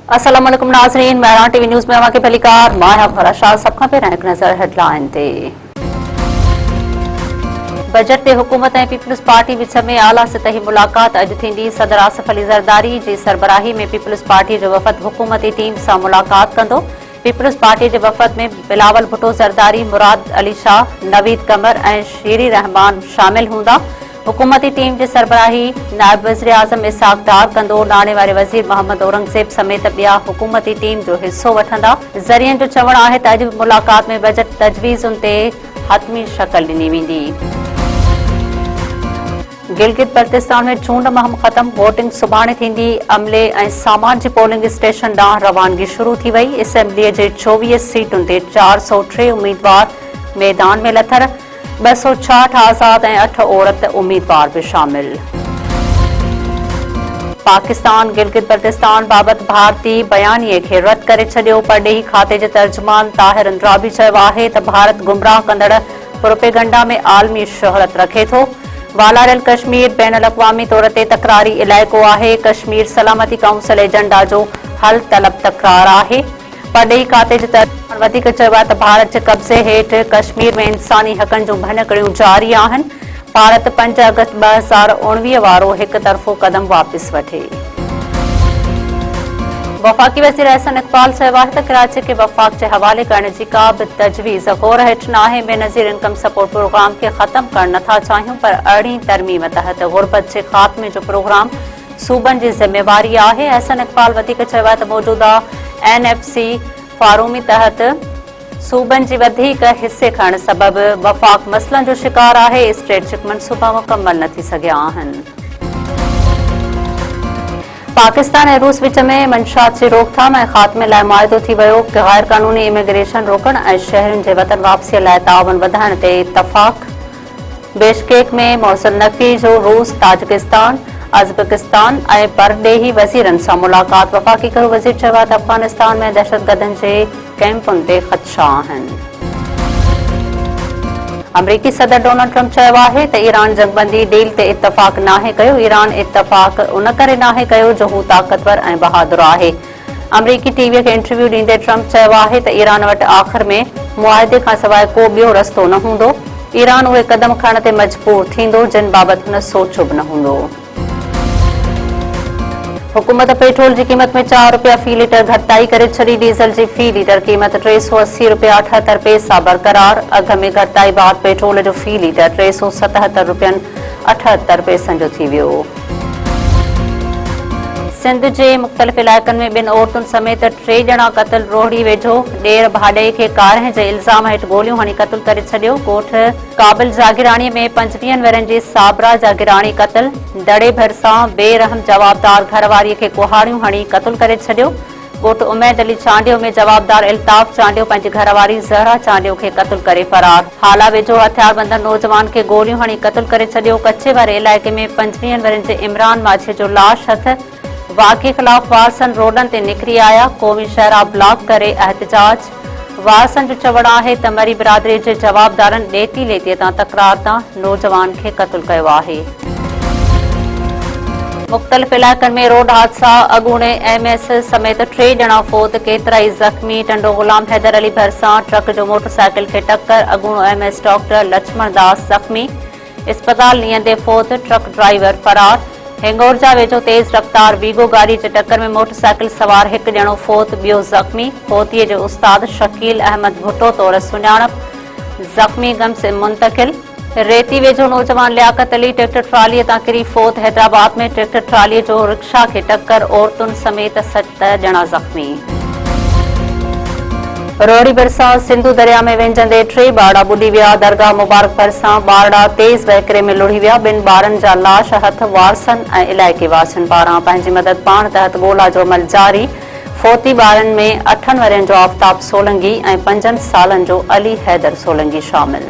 अस्सलाम वालेकुम नाज़रीन, महरान टीवी न्यूज़ में अवांखे भलीकार मां भरा शाह सब खां पहिरियों हिकु नज़र हेडलाइन ते। बजट ते हुकूमत ऐं पीपल्स पार्टी विच में आला सतही मुलाक़ात अॼु थींदी। सदर आसिफ अली ज़रदारी जी सरबराही में पीपल्स पार्टी जो वफ़द हुकूमती टीम सां मुलाक़ात कंदो। पीपल्स पार्टी जे वफ़द में बिलावल भुट्टो ज़रदारी, मुराद अली शाह, नवीद कमर ऐं शीरी रहमान शामिल हूंदा। हुकूमती टीम जी सरबराही नायब वज़ीर आज़म इसहाक़ डार कंदो। नाणे वारे वज़ीर मोहम्मद औरंगज़ेब समेत ॿिया हुकूमती टीम जो हिस्सो वठंदा। ज़रियनि जो चवणु आहे त अॼु मुलाक़ात में बजट तजवीज़ुनि ते हतमी शक्ल ॾिनी वेंदी। गिलगित बल्तिस्तान में चूंड मुहिम ख़त्म, वोटिंग सुभाणे थींदी। अमले ऐं सामान जी पोलिंग स्टेशन ॾांहुं रवानगी शुरू थी वई। असेंबलीअ जे 24 सीटुनि ते 403 उम्मीदवार मैदान में लथर। 266 आज़ाद ऐं 8 औरत उम्मीदवार भी शामिल। पाकिस्तान गिलगित बल्तिस्तान बाबति भारतीय बयानीअ खे रद्द करे छॾियो। परॾेही खाते जे तर्जुमान ताहिर अंद्राबी चयो आहे त भारत गुमराह कंदड़ प्रोपेगंडा में आलमी शोहरत रखे थो। वालारियल कश्मीर बैन अल-अक़वामी तौर ते तकरारी इलाइक़ो आहे। कश्मीर सलामती काउंसिल एजेंडा जो हल तलब तकरार आहे। परॾेही खाते जे तर्जुमान वधीक चयो आहे त भारत जे कब्ज़े हेठि कश्मीर में इंसानी हक़नि जूं भञकड़ियूं जारी आहिनि। भारत 5 अगस्त 2019 वारो हिकु तरफ़ो क़दम वापसि वठे। वफ़ाक़ी वज़ीर अहसन इक़बाल चयो आहे त कराची खे वफ़ाक़ जे हवाले करण जी का बि तजवीज़ गौर हेठि न आहे। बेनज़ीर इनकम सपोर्ट प्रोग्राम खे ख़त्म करणु नथा चाहियूं, पर अरिड़हीं तरमीम तहत गुरबत जे ख़ात्मे जो प्रोग्राम सूबनि जी ज़िम्मेवारी आहे। अहसन इक़बाल वधीक चयो आहे त मौजूदा NFC फारूमी तहत सूबनि जी वधीक हिस्से खणण सबबि वफ़ाक़ मसइलनि जो शिकार आहे। स्ट्रेटजिक मनसूबा मुकमल न थी सघिया आहिनि। पाकिस्तान ऐं रूस विच में मंशात जी रोकथाम ऐं ख़ात्मे लाइ मुआहिदो थी वियो। गैर क़ानूनी इमिग्रेशन रोकण ऐं शहरियुनि जे वतन वापसीअ लाइ ताउन वधाइण ते इतफ़ाक़। बिश्केक में मौसूल नक़वी जो रूस, ताजिकिस्तान, उज़्बेकिस्तान ऐं परॾेही वज़ीरनि सां मुलाक़ात। वफ़ाक़ी घरू वज़ीर चयो आहे त अफ़गानिस्तान में दहशतगर्दनि जे कैंपुनि ते ख़दशा आहिनि। अमरीकी सदर डोनाल्ड ट्रंप चयो आहे त ईरान जंगबंदी डील ते इतफ़ाक़ नाहे कयो। ईरान इतफ़ाक़ उन करे नाहे कयो जो हू ताक़तवर ऐं बहादुर आहे। अमरीकी टीवीअ खे इंटरव्यू ॾींदे ट्रंप चयो आहे त ईरान वटि आख़िर में मुआहिदे खां सवाइ को ॿियो रस्तो न हूंदो। ईरान उहे क़दम खणण ते मजबूर थींदो जिन बाबति हुन सोचियो बि न हूंदो। हुकूमत पेट्रोल जी क़ीमत में 4 रुपया फ़ी लीटर घटिताई करे छॾी। डीज़ल जी फ़ी लीटर क़ीमत 380 रुपया 78 पैसा बरक़रार। अघ में घटिताई बाद पेट्रोल जो फ़ी लीटर 377 रुपयनि 78 पैसनि जो थी वियो। सिंध जे मुख़्तलिफ़ इलाइक़नि में 2 औरतुनि समेत 3 ॼणा क़तल। रोहड़ी वेझो ॾेर भाॾे खे कारह जे इल्ज़ाम हेठि गोलियूं हणी क़तल करे छॾियो। ॻोठ क़ाबिल जागिराणीअ में 25 वरनि जी साबरा जागिराणी क़तल। दड़े भरिसां बेरहम जवाबदार घरवारीअ खे कुहाड़ियूं हणी क़तल करे छॾियो। ॻोठ उमैद अली चांडियो में जवाबदार इल्ताफ़ चांडियो पंहिंजी घरवारी ज़हरा चांडियो खे क़तल करे फरार। हाला वेझो हथियारबंद नौजवान खे गोलियूं हणी क़तल करे छॾियो। कच्चे वारे इलाइक़े में 25 वरनि जे इमरान माझे जो लाश हथ। वाक़े ख़िलाफ़ वारसन रोडनि ते निकिरी आया। क़ौमी शहरा ब्लॉक करे एहतिजाज। वारसन जो चवणु आहे त मरी बिरादरी जे जवाबदारनि ॾेती लेतीअ तां तकरार तां नौजवान खे क़तल कयो आहे। मुख़्तलिफ़ इलाइक़नि में रोड हादसा। अॻूणे MS समेत 3 ॼणा फ़ौत, केतिराई ज़ख़्मी। टंडो ग़ुलाम हैदर अली भरिसां ट्रक जो मोटरसाइकिल खे टक्कर। अॻूणो MS डॉक्टर लक्ष्मण दास ज़ख़्मी, इस्पताल नियंदे फ़ौत। ट्रक ड्राइवर फरार। हिंगोरजा वेझो तेज़ रफ़्तार वीगो गाड़ी जे टक्कर में मोटरसाइकिल सवार 1 ॼणो फ़ौत, ॿियो ज़ख़्मी। फ़ौतीअ जो उस्ताद शकील अहमद भुट्टो तौर सुञाणप। ज़ख़्मी गम्स मुंतकिल। रेती वेझो नौजवान लियाकत अली ट्रैक्टर ट्रालीअ तां किरी फ़ौत। हैदराबाद में ट्रैक्टर ट्रालीअ जो रिक्शा खे टक्कर। औरतुनि समेत 7 ॼणा ज़ख़्मी। रोहड़ी भरिसां सिंधु दरिया में वेंझंदे 3 ॿारड़ा ॿुॾी विया। दरगाह मुबारक भरिसां ॿारड़ा तेज़ वहिकिरे में लुढ़ी विया। 2 ॿारनि जा लाश हथ वारसनि ऐं इलाइक़े वासियुनि पारां पंहिंजी मदद पाण तहत ॻोल्हा जो अमल जारी। फ़ौती ॿारनि में 8 वरनि जो आफ़ताब सोलंगी ऐं 5 सालनि जो अली हैदर सोलंगी शामिल।